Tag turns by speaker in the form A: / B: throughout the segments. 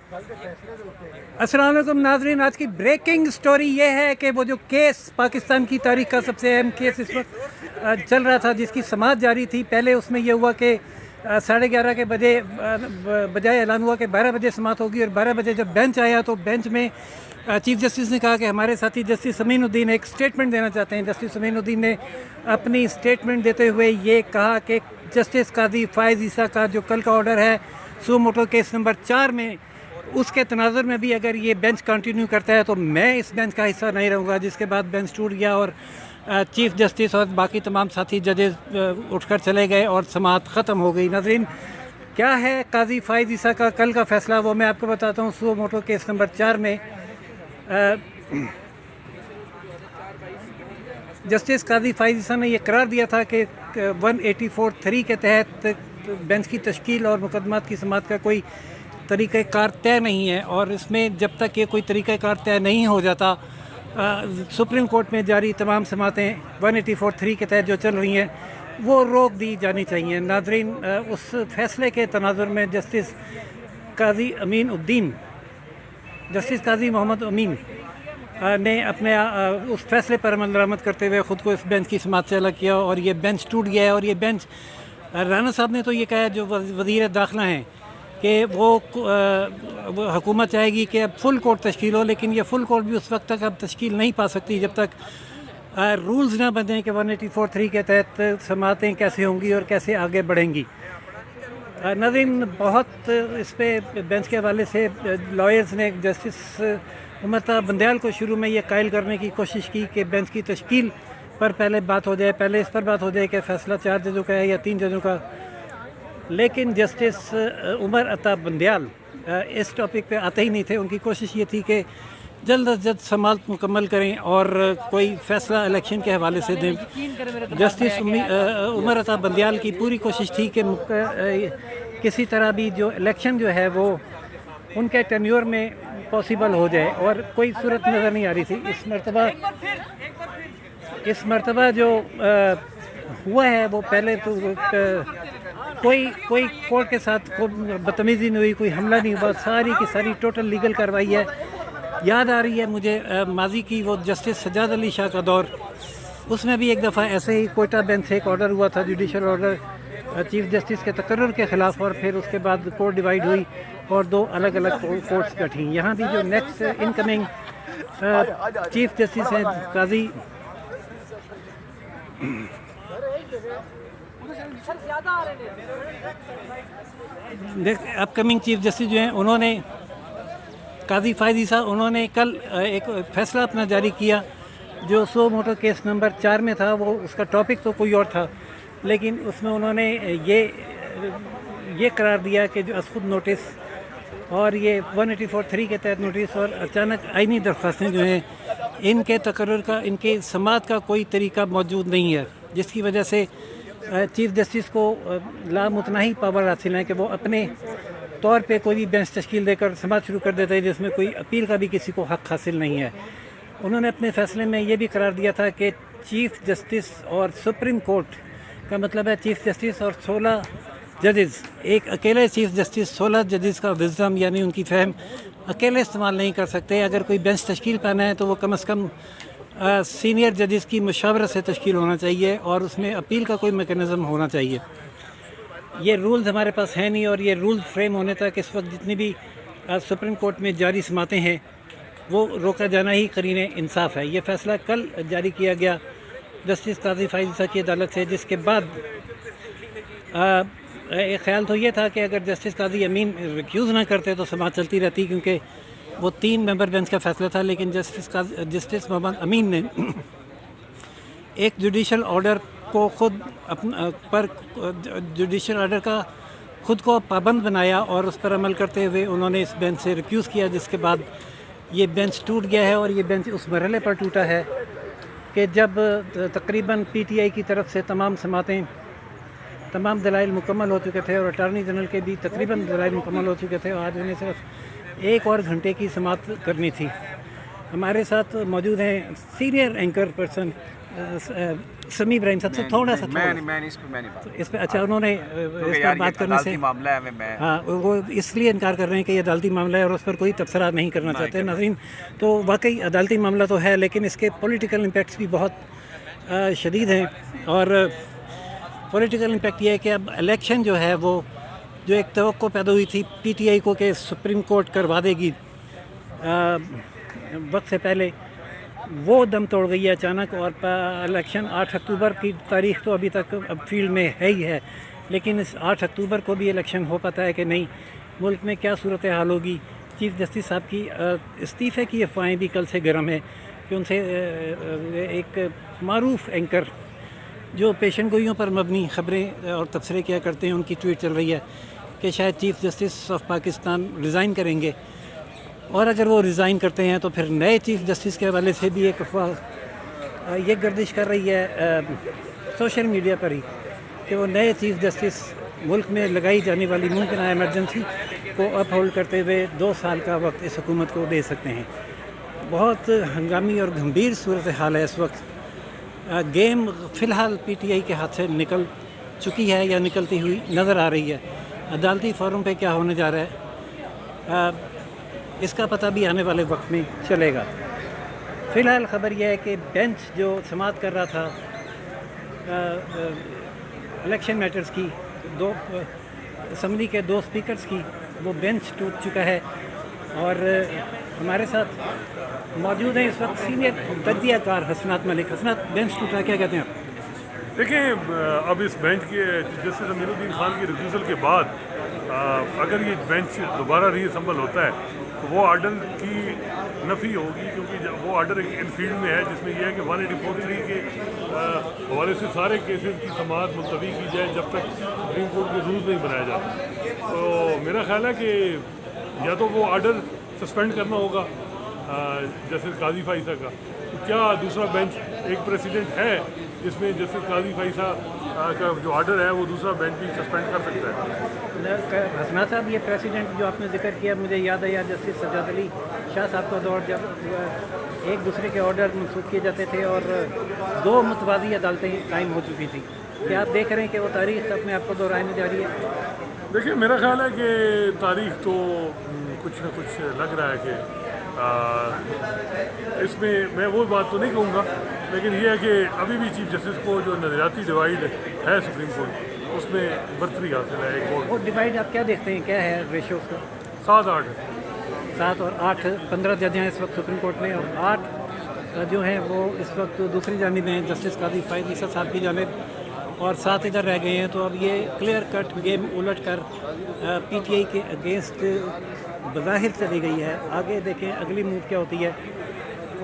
A: अस्सलाम वालेकुम नाजरीन, आज की ब्रेकिंग स्टोरी ये है कि वो जो केस पाकिस्तान की तारीख का सबसे अहम केस इस वक्त चल रहा था, जिसकी समाअत जारी थी। पहले उसमें यह हुआ कि 11:30 के बजाय ऐलान हुआ कि 12 बजे समाअत होगी, और 12 बजे जब बेंच आया तो बेंच में चीफ जस्टिस ने कहा कि हमारे साथी जस्टिस अमीनुद्दीन एक स्टेटमेंट देना चाहते हैं। जस्टिस अमीनुद्दीन ने अपनी स्टेटमेंट देते हुए ये कहा कि जस्टिस काजी फ़ाइज़ ईसा का जो कल का ऑर्डर है सो मोटो केस नंबर 4 में, उसके तनाजुर में भी अगर ये बेंच कंटिन्यू करता है तो मैं इस बेंच का हिस्सा नहीं रहूँगा। जिसके बाद बेंच टूट गया और चीफ जस्टिस और बाकी तमाम साथी जजेस उठकर चले गए और समाअत ख़त्म हो गई। नाज़रीन, क्या है काजी फ़ाइज़ ईसा का कल का फ़ैसला, वो मैं आपको बताता हूँ। सो मोटो केस नंबर 4 में जस्टिस काजी फ़ाइज़ ईसा ने यह करार दिया था कि 184(3) के तहत बेंच की तश्कील और मुकदमात की समाअत का कोई तरीक़ाकार तय नहीं है, और इसमें जब तक ये कोई तरीक़ाकार तय नहीं हो जाता, सुप्रीम कोर्ट में जारी तमाम समाअतें 184(3) के तहत जो चल रही हैं वो रोक दी जानी चाहिए। नाज़रीन, उस फैसले के तनाजुर में जस्टिस काजी मोहम्मद अमीन ने अपने उस फैसले पर अमल दरामद करते हुए ख़ुद को इस बेंच की समाअत से अलग किया, और ये बेंच टूट गया है। और ये बेंच, राना साहब ने तो ये कहा है, जो वज़ीर दाखिला हैं, कि वो हुकूमत चाहेगी कि अब फुल कोर्ट तश्कील हो, लेकिन ये फुल कोर्ट भी उस वक्त तक अब तश्कील नहीं पा सकती जब तक रूल्स ना बने कि 184(3) के तहत समाअतें कैसे होंगी और कैसे आगे बढ़ेंगी। नाज़रीन, बहुत इस पे बेंच के हवाले से लॉयर्स ने जस्टिस उमर बंदयाल को शुरू में ये कायल करने की कोशिश की कि बेंच की तश्कील पर पहले बात हो जाए, पहले इस पर बात हो जाए कि फ़ैसला 4 जजों का है या 3 जजों का। लेकिन जस्टिस उमर अता बंदयाल इस टॉपिक पे आते ही नहीं थे। उनकी कोशिश ये थी कि जल्द अज जल्द समाअत मुकम्मल करें और कोई फ़ैसला इलेक्शन के हवाले से दें। जस्टिस उमर अता बंदयाल की पूरी कोशिश थी कि किसी तरह भी जो इलेक्शन जो है वो उनके टेन्योर में पॉसिबल हो जाए, और कोई सूरत नज़र नहीं आ रही थी। इस मरतबा जो हुआ है वो पहले तो कोई कोर्ट के साथ कोई बदतमीज़ी नहीं हुई, कोई हमला नहीं हुआ, सारी की सारी टोटल लीगल कार्रवाई है। याद आ रही है मुझे माजी की वो जस्टिस सज्जाद अली शाह का दौर, उसमें भी एक दफ़ा ऐसे ही कोयटा बेंच से एक ऑर्डर हुआ था, जुडिशल ऑर्डर चीफ जस्टिस के तकर्रुर के ख़िलाफ़, और फिर उसके बाद कोर्ट डिवाइड हुई और 2 अलग अलग कोर्ट्स बैठी। यहाँ भी जो नेक्स्ट इनकमिंग चीफ जस्टिस हैं काजी अपकमिंग चीफ जस्टिस जो हैं, उन्होंने काजी फ़ाइज़ ईसा, उन्होंने कल एक फ़ैसला अपना जारी किया जो सो मोटो केस नंबर 4 में था। वो उसका टॉपिक तो कोई और था, लेकिन उसमें उन्होंने ये करार दिया कि जो असखुद नोटिस और ये 184(3) के तहत नोटिस और अचानक आइनी दरख्वास्तें जो हैं, इनके तकर्रुर का, इनके समाअत का कोई तरीका मौजूद नहीं है, जिसकी वजह से चीफ जस्टिस को लामुतनाही पावर हासिल है कि वो अपने तौर पे कोई भी बेंच तश्कील देकर समाअत शुरू कर देता है जिसमें कोई अपील का भी किसी को हक़ हासिल नहीं है। उन्होंने अपने फ़ैसले में ये भी करार दिया था कि चीफ जस्टिस और सुप्रीम कोर्ट का मतलब है चीफ जस्टिस और 16 जजेस, एक अकेले चीफ जस्टिस 16 जजेस का विज़डम यानी उनकी फ़हम अकेले इस्तेमाल नहीं कर सकते। अगर कोई बेंच तश्कील पाना है तो वो कम अज़ कम सीनियर जजेस की मशावरत से तश्कील होना चाहिए, और उसमें अपील का कोई मेकनिज़म होना चाहिए। ये रूल्स हमारे पास हैं नहीं, और ये रूल्स फ्रेम होने तक इस वक्त जितनी भी सुप्रीम कोर्ट में जारी समाअतें हैं वो रोका जाना ही करीने इंसाफ है। ये फ़ैसला कल जारी किया गया जस्टिस काजी फ़ाइज़ ईसा की अदालत से, जिसके बाद एक ख्याल तो ये था कि अगर जस्टिस काजी अमीन रिक्यूज़ ना करते तो समाअत चलती रहती, क्योंकि वो 3 मेंबर बेंच का फ़ैसला था। लेकिन जस्टिस मोहम्मद अमीन ने एक जुडिशल ऑर्डर को जुडिशल ऑर्डर का ख़ुद को पाबंद बनाया और उस पर अमल करते हुए उन्होंने इस बेंच से रिक्यूज़ किया, जिसके बाद ये बेंच टूट गया है। और ये बेंच उस मरहले पर टूटा है कि जब तकरीबन PTI की तरफ से तमाम समाअतें, तमाम दलाइल मुकम्मल हो चुके थे और अटार्नी जनरल के भी तकरीबन दलाइल मुकम्मल हो चुके थे, और आज उन्हें सिर्फ 1 और घंटे की समाअत करनी थी। हमारे साथ मौजूद हैं सीनियर एंकर पर्सन समी इब्राहिम साहब से थोड़ा सा
B: मैं इस पे मैं नहीं बात
A: इस पे अच्छा उन्होंने इस
B: क्योंकि
A: पर
B: यार
A: बात
B: ये
A: करने से
B: अदालती मामला है मैं
A: हाँ वो इसलिए इनकार कर रहे हैं कि ये अदालती मामला है और उस पर कोई तबसरा नहीं करना चाहते नाज़रीन। तो वाकई अदालती मामला तो है, लेकिन इसके पॉलिटिकल इम्पैक्ट्स भी बहुत शदीद हैं। और पॉलिटिकल इम्पैक्ट ये है कि अब इलेक्शन जो है वो जो एक तवक्को पैदा हुई थी पीटीआई को कि सुप्रीम कोर्ट करवा देगी वक्त से पहले, वो दम तोड़ गई है अचानक। और इलेक्शन 8 अक्टूबर की तारीख तो अभी तक अब फील्ड में है ही है, लेकिन इस 8 अक्टूबर को भी इलेक्शन हो पाता है कि नहीं, मुल्क में क्या सूरत हाल होगी। चीफ़ जस्टिस साहब की इस्तीफ़े की अफवाहें भी कल से गर्म है कि उनसे एक मारूफ एंकर जो पेशन गोइयों पर मबनी ख़बरें और तबसरे किया करते हैं, उनकी ट्वीट चल रही है कि शायद chief justice of Pakistan resign करेंगे। और अगर वो रिज़ाइन करते हैं तो फिर नए चीफ़ जस्टिस के हवाले से भी एक अफवाह ये गर्दिश कर रही है सोशल मीडिया पर ही कि वो नए चीफ़ जस्टिस मुल्क में लगाई जाने वाली मुमकिन एमरजेंसी को अपहोल्ड करते हुए 2 साल का वक्त इस हुकूमत को दे सकते हैं। बहुत हंगामी और गंभीर सूरत हाल है इस वक्त। गेम फ़िलहाल पीटीआई के हाथ से निकल चुकी है या निकलती हुई नज़र आ रही है। अदालती फोरम पे क्या होने जा रहा है इसका पता भी आने वाले वक्त में चलेगा। फ़िलहाल ख़बर यह है कि बेंच जो समाअत कर रहा था इलेक्शन मैटर्स की, दो असम्बली के 2 स्पीकर्स की, वो बेंच टूट चुका है। और हमारे साथ मौजूद हैं इस वक्त सीनियर तज्ज़ियाकार हसनात मलिक। हसनात, बेंच टूटा, क्या कहते हैं आप?
C: देखें, अब इस बेंच के जस्टिस अमीरुद्दीन खान की रिफ्यूज़ल के बाद अगर ये बेंच दोबारा रीअसम्बल होता है तो वो आर्डर की नफ़ी होगी, क्योंकि वो आर्डर एक इनफील्ड में है जिसमें यह है कि 184(3) के हवाले से सारे केसेस की समाअत मुलतवी की जाए जब तक सुप्रीम कोर्ट के रूल्स नहीं बनाए जाते। तो मेरा ख्याल है कि या तो वो आर्डर सस्पेंड करना होगा जस्टिस काजी फाइसा का, तो क्या दूसरा बेंच एक प्रेसिडेंट है जिसमें जस्टिस काजी फाइसा का जो आर्डर है वो दूसरा बेंच भी सस्पेंड कर सकता है।
A: हसना साहब, ये प्रेसिडेंट जो आपने जिक्र किया, मुझे याद आया जस्टिस सज्जाद अली शाह साहब का दौर, जब एक दूसरे के ऑर्डर मनसूख किए जाते थे और 2 मुतवाज़ी अदालतें कायम हो चुकी थी। क्या आप देख रहे हैं कि वो तारीख़ अपने आप को दोहराने जा रही है?
C: देखिए, मेरा ख्याल है कि तारीख तो कुछ न कुछ लग रहा है कि इसमें मैं वो बात तो नहीं कहूँगा, लेकिन ये है कि अभी भी चीफ जस्टिस को जो नज़रियाती डिवाइड है सुप्रीम कोर्ट, उसमें बरतरी हासिल है। एक
A: वो डिवाइड आप क्या देखते हैं, क्या है रेशो उसका?
C: 7-8 है।
A: 7 और 8, 15 जज हैं इस वक्त सुप्रीम कोर्ट में, और 8 जो हैं वो इस वक्त दूसरी जानिब हैं, जस्टिस काजी फाइसा साहब की जानिब, और 7 इधर रह गए हैं। तो अब ये क्लियर कट गेम उलट कर पीटीआई के अगेंस्ट बज़ाहिर चली गई है। आगे देखें अगली मूव क्या होती है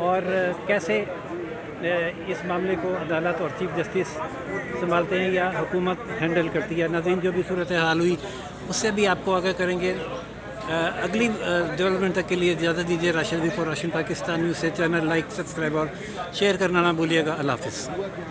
A: और कैसे इस मामले को अदालत और चीफ जस्टिस संभालते हैं या हुकूमत हैंडल करती है। नाज़रीन, जो भी सूरत हाल हुई उससे भी आपको आगाह करेंगे। अगली डेवलपमेंट तक के लिए इजाज़त दीजिए। राशिद फॉर राशिद पाकिस्तान न्यूज़ से चैनल लाइक, सब्सक्राइब और शेयर करना ना भूलिएगा। अल्लाह हाफ़िज़।